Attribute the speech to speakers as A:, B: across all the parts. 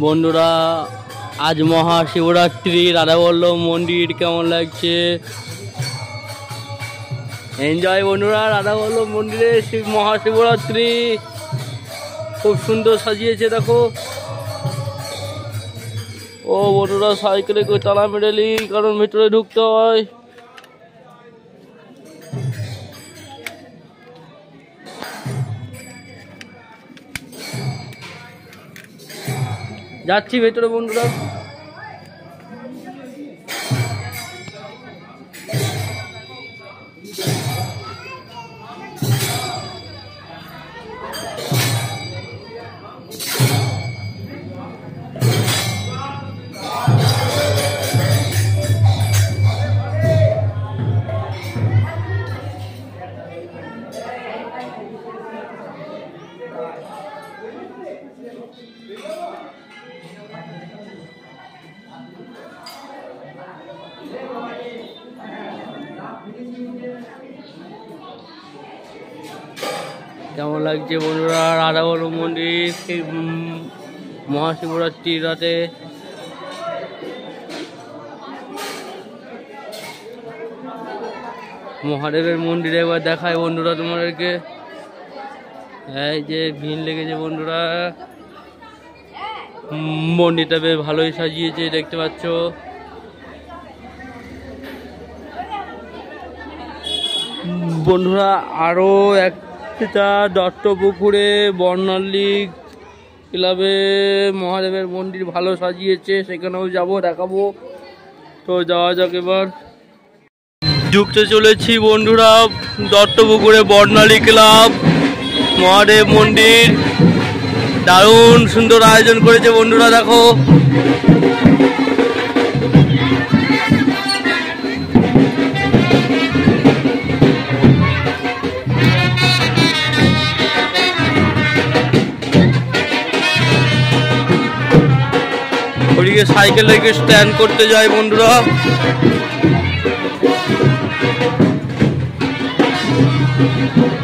A: বন্ধুরা আজ মহাশিবরাত্রি, রাধাবল্লভ মন্দির কেমন লাগছে এনজয় বন্ধুরা। রাধাবল্লভ মন্দিরে মহাশিবরাত্রি খুব সুন্দর সাজিয়েছে দেখো। ও বন্ধুরা সাইকেলে করে তালা মেরেলি, কারণ ভেতরে ঢুকতে হয়। যাচ্ছি ভেতরে বন্ধুরা। কেমন লাগছে বন্ধুরা রাধাবল্লভ মন্দির মহাশিবরাত্রির রাতে। মহাদেবের মন্দিরে এবার দেখায় বন্ধুরা তোমাদেরকে। এই যে ভিড় লেগেছে বন্ধুরা, মন্দিরটা বেশ ভালোই সাজিয়েছে দেখতে পাচ্ছ। বন্ধুরা আরো একটা দত্তপুকুরে বর্ণালী ক্লাবে মহাদেবের মন্দির ভালো সাজিয়েছে, সেখানেও যাব দেখাবো। তো যাওয়া যাক, এবার ঢুকতে চলেছি বন্ধুরা দত্তপুকুরে বর্ণালী ক্লাব মহাদেব মন্দির। দারুণ সুন্দর আয়োজন করেছে বন্ধুরা দেখো। ওদিকে সাইকেল রেখে স্ট্যান্ড করতে যায় বন্ধুরা।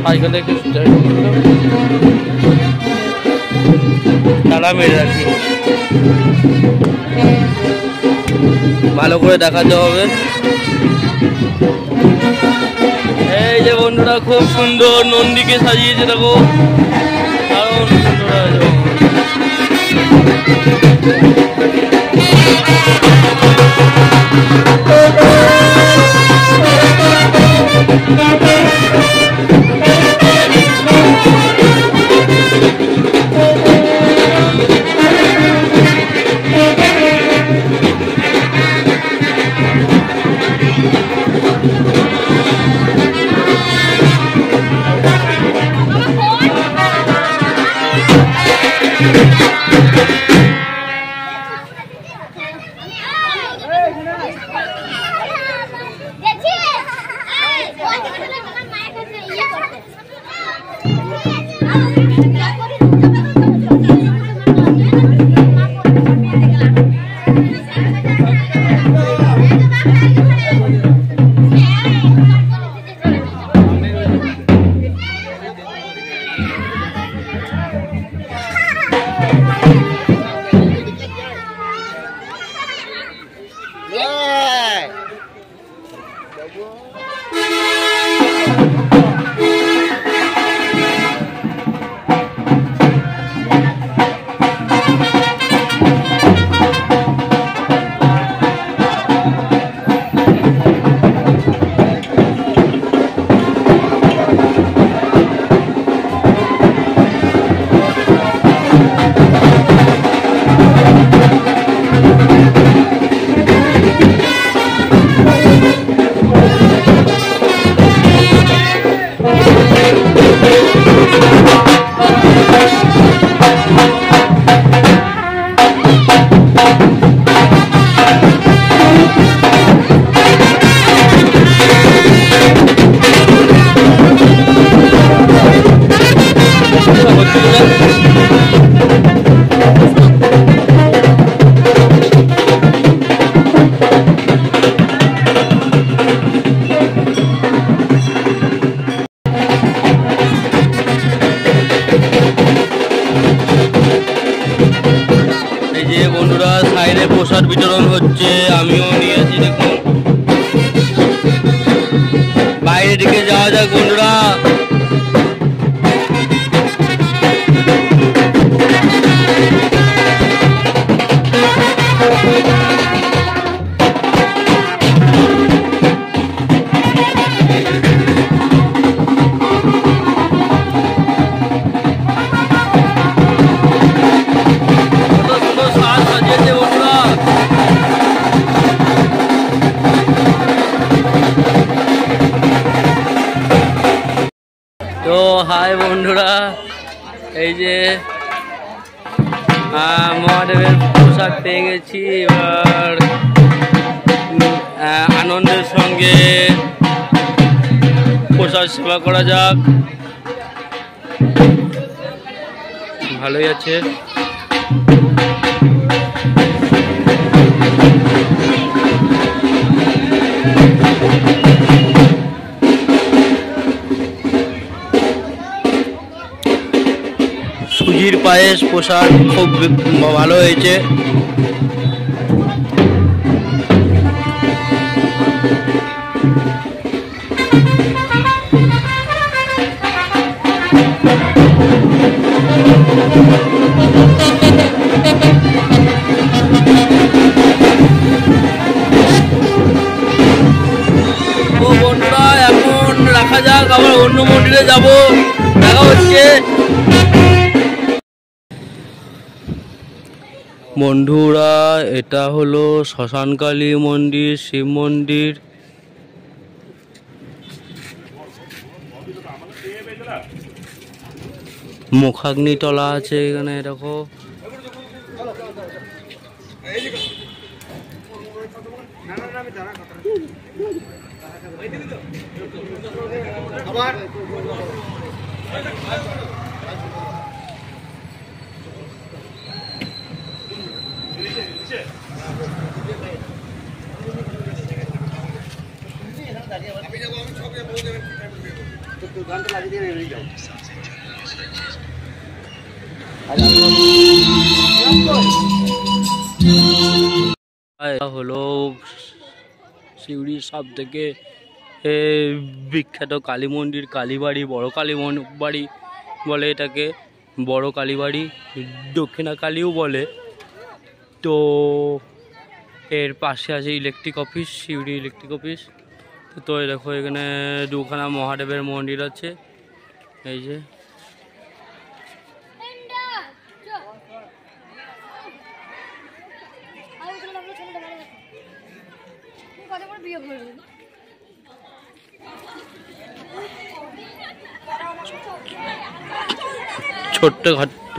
A: সাইকেল রেখে স্ট্যান্ড তালা মেরে রাখি, ভালো করে দেখাতে হবে। এই যে বন্ধুরা খুব সুন্দর নন্দীকে সাজিয়েছে দেখো, দারুণ সুন্দর আয়োজন। প্রসাদ বিতরণ হচ্ছে, আমিও নিয়েছি। দেখুন বাইরের দিকে যাওয়া যাক বন্ধুরা। তো হাই বন্ধুরা, এই যে মহাদেবের প্রসাদ পেয়ে গেছি। এবার আনন্দের সঙ্গে প্রসাদ সেবা করা যাক। ভালোই আছে। সুজির পায়েস প্রসাদ খুব ভালো হয়েছে। তো বন্ধুরা এখন রাখা যাক, আবার অন্য মন্দিরে যাব, দেখা হচ্ছে। বন্ধুরা এটা হলো শ্মশানকালী মন্দির, শিব মন্দির। মুখাগ্নি তলা আছে এখানে, দেখো। হলো শিউড়ির সব থেকে বিখ্যাত কালী মন্দির, কালীবাড়ি, বড় কালী বাড়ি বলে এটাকে, বড় কালীবাড়ি, দক্ষিণা কালীও বলে। তো এর পাশে আছে electric office, Suri electric office. তো দেখো এখানে দুখানা মহাদেবের মন্দির আছে। এই যে ছোট্ট খাট্ট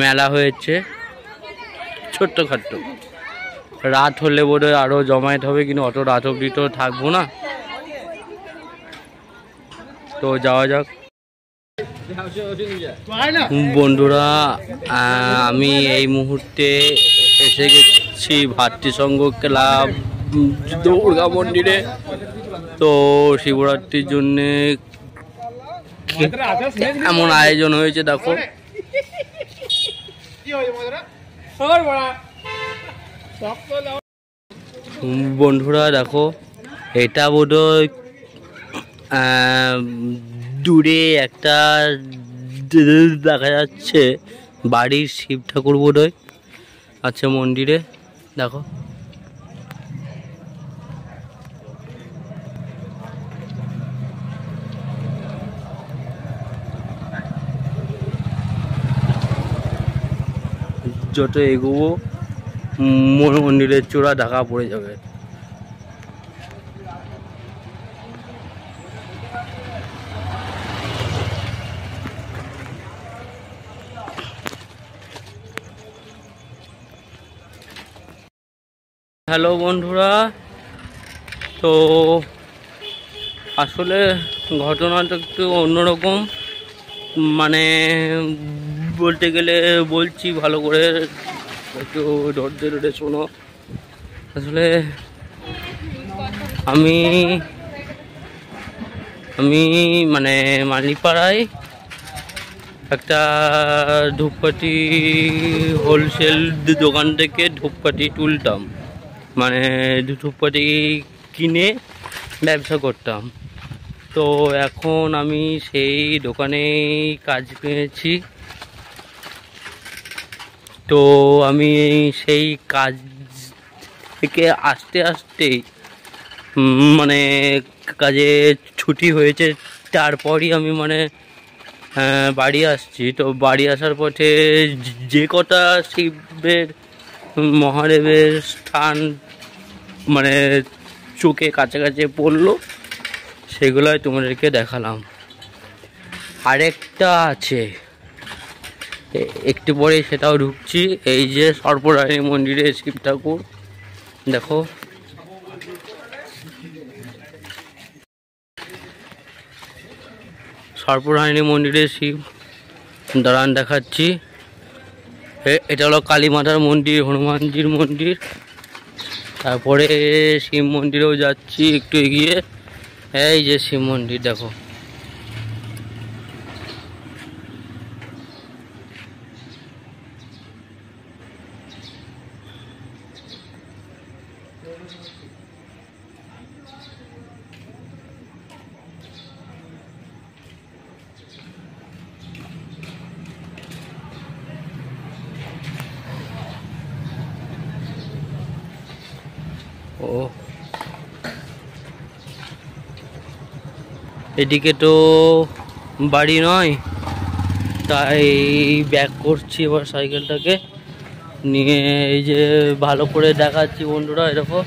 A: মেলা হয়েছে, ছোট্ট খাট্ট। রাত হলে বোধহয় আরো জমায়েত হবে, কিন্তু অত রাত অবধি তো থাকবো না। তো যাওয়া যাক বন্ধুরা। আমি এই মুহূর্তে এসে গেছি ভাতৃসংঘ ক্লাব দুর্গা মন্দিরে। তো শিবরাত্রির জন্যে এমন আয়োজন হয়েছে দেখো। বন্ধুরা দেখো, এটা বোধহয় দূরে একটা দেখা যাচ্ছে বাড়ির শিব ঠাকুর বোধহয় আছে মন্দিরে, দেখো। যত এগোবো মন্দিরের চূড়া ঢাকা পড়ে যাবে। হ্যালো বন্ধুরা, তো আসলে ঘটনাটা একটু অন্যরকম, মানে বলতে গেলে বলছি ভালো করে, একটু ধৈর্য ধরে শোনো। আসলে আমি মানে মালিপাড়ায় একটা ধূপকাঠি হোলসেল দোকান থেকে ধূপকাঠি তুলতাম, মানে ধূপকাঠি কিনে ব্যবসা করতাম। তো এখন আমি সেই দোকানেই কাজ পেয়েছি। তো আমি সেই কাজ থেকে আসতে আসতেই মানে কাজে ছুটি হয়েছে, তারপরই আমি মানে বাড়ি আসছি। তো বাড়ি আসার পথে যে কটা শিবের মহাদেবের স্থান মানে চোখে কাছাকাছি পড়লো সেগুলোই তোমাদেরকে দেখালাম। আরেকটা আছে, একটু পরে সেটাও ঢুকছি। এই যে সর্পরানী মন্দিরে শিব ঠাকুর, দেখো সর্পরানী মন্দিরে শিব, দাঁড়ান দেখাচ্ছি। এটা হলো কালী মাতার মন্দির, হনুমানজির মন্দির, তারপরে শিব মন্দিরেও যাচ্ছি একটু এগিয়ে। এই যে শিব মন্দির দেখো। ও এদিকে তো বাড়ি নয়, তাই ব্যাক করছি এবার সাইকেলটাকে নিয়ে। এই যে ভালো করে দেখাচ্ছি বন্ধুরা, এরকম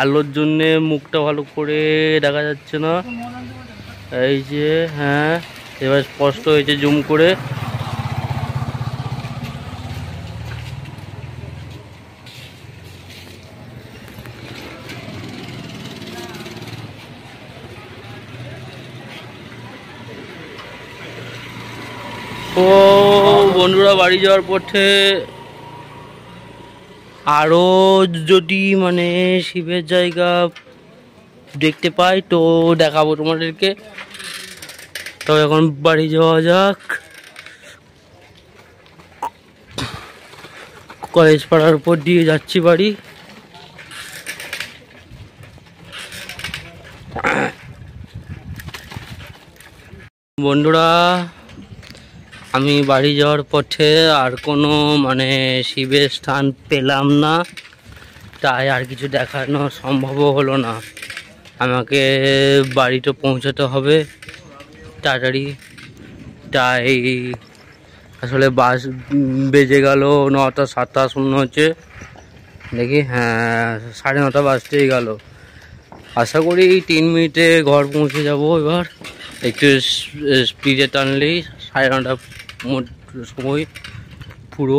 A: আলোর জন্যে মুখটা ভালো করে দেখা যাচ্ছে না। এই যে হ্যাঁ, এবার স্পষ্ট হয়েছে জুম করে। ও বন্ধুরা, বাড়ি যাওয়ার পথে আরও যদি মানে শিবের জায়গা দেখতে পাই তো দেখাবো তোমাদেরকে। তো এখন বাড়ি যাওয়া যাক। কলেজ পাড়ার উপর দিয়ে যাচ্ছি বাড়ি। বন্ধুরা, আমি বাড়ি যাওয়ার পথে আর কোনো মানে শিবের স্থান পেলাম না, তাই আর কিছু দেখানো সম্ভবও হলো না। আমাকে বাড়িতে পৌঁছাতে হবে তাড়াতাড়ি, তাই আসলে বাস বেজে গেল 9:27 মনে হচ্ছে, দেখি হ্যাঁ 9:30 বাজতেই গেল। আশা করি 3 মিনিটে ঘর পৌঁছে যাব। এবার একটু স্পিডে টানলেই 9:30 সময় পুরো।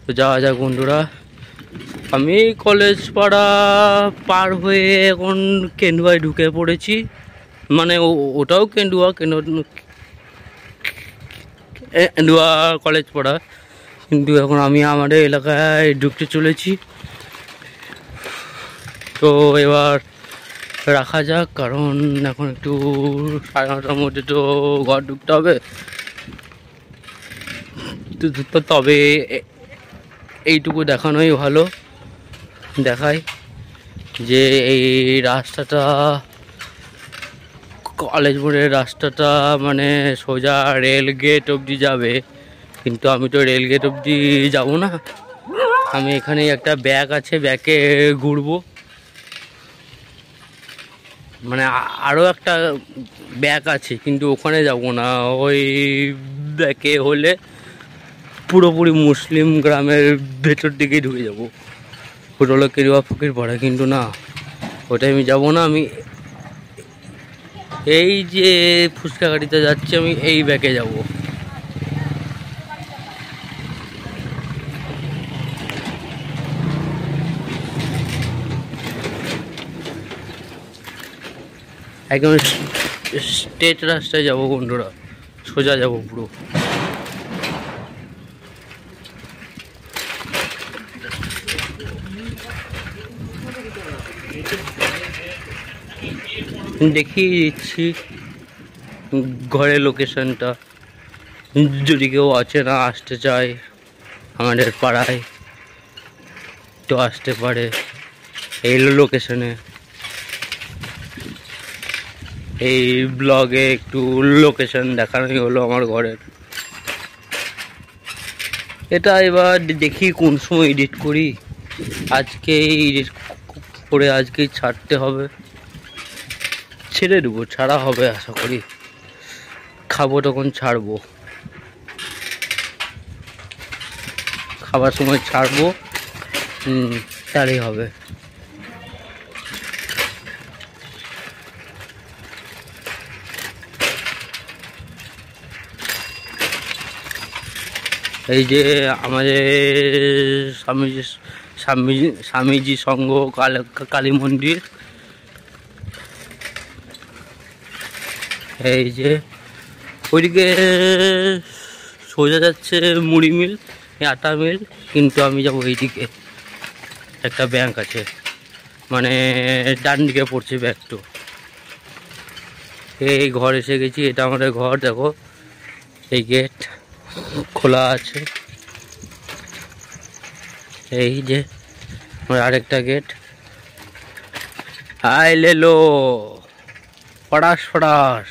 A: তো যাওয়া যাক বন্ধুরা। আমি কলেজ পাড়া পার হয়ে এখন কেন্দুয়ায় ঢুকে পড়েছি, মানে ওটাও কেন্দুয়া কলেজ পাড়া, কিন্তু এখন আমি আমাদের এলাকায় ঢুকতে চলেছি। তো এবার রাখা যাক, কারণ এখন একটু 9:30টার মধ্যে তো ঘর ঢুকতে হবে। তবে এইটুকু দেখানোই ভালো, দেখাই যে এই রাস্তাটা কলেজ মোড়ের রাস্তাটা মানে সোজা রেল গেট অবধি যাবে, কিন্তু আমি তো রেল গেট অবধি যাব না। আমি এখানে একটা ব্যাগ আছে, ব্যাগে ঘুরবো, মানে আরও একটা ব্যাগ আছে কিন্তু ওখানে যাব না। ওই ব্যাগে হলে পুরোপুরি মুসলিম গ্রামের ভেতর দিকে ঢুকে যাব, ওটা হলো কেরুয়া ফকির পাড়া, কিন্তু না ওটাই আমি যাব না। আমি এই যে ফুচকা গাড়িতে যাচ্ছি, আমি এই ব্যাগে যাব। একদম স্ট্রেট রাস্তায় যাব বন্ধুরা, সোজা যাব পুরো। দেখিয়ে দিচ্ছি ঘরের লোকেশনটা, যদি কেউ অচেনা আসতে চায় আমাদের পাড়ায় তো আসতে পারে। এই লোকেশনে, এই ব্লগে একটু লোকেশন দেখানোই হলো আমার ঘরের। এটা এবার দেখি কোন সময় এডিট করি, আজকে এডিট করে আজকেই ছাড়তে হবে, ছেড়ে দেবো, ছাড়া হবে আশা করি, খাবো তখন ছাড়বো, খাবার সময় ছাড়বো, তারই হবে। এই যে আমাদের স্বামীজি সংঘ কালী মন্দির, এই যে ওইদিকে সোজা যাচ্ছে মুড়ি মিল, আটা মিল, কিন্তু আমি যাবো এইদিকে, একটা ব্যাংক আছে, মানে ডান দিকে পড়ছে ব্যাংকটা। এই ঘর এসে গেছি, এটা আমাদের ঘর, দেখো এই গেট খোলা আছে, এই যে আরেকটা গেট। I Lelo, ফটাস ফটাস।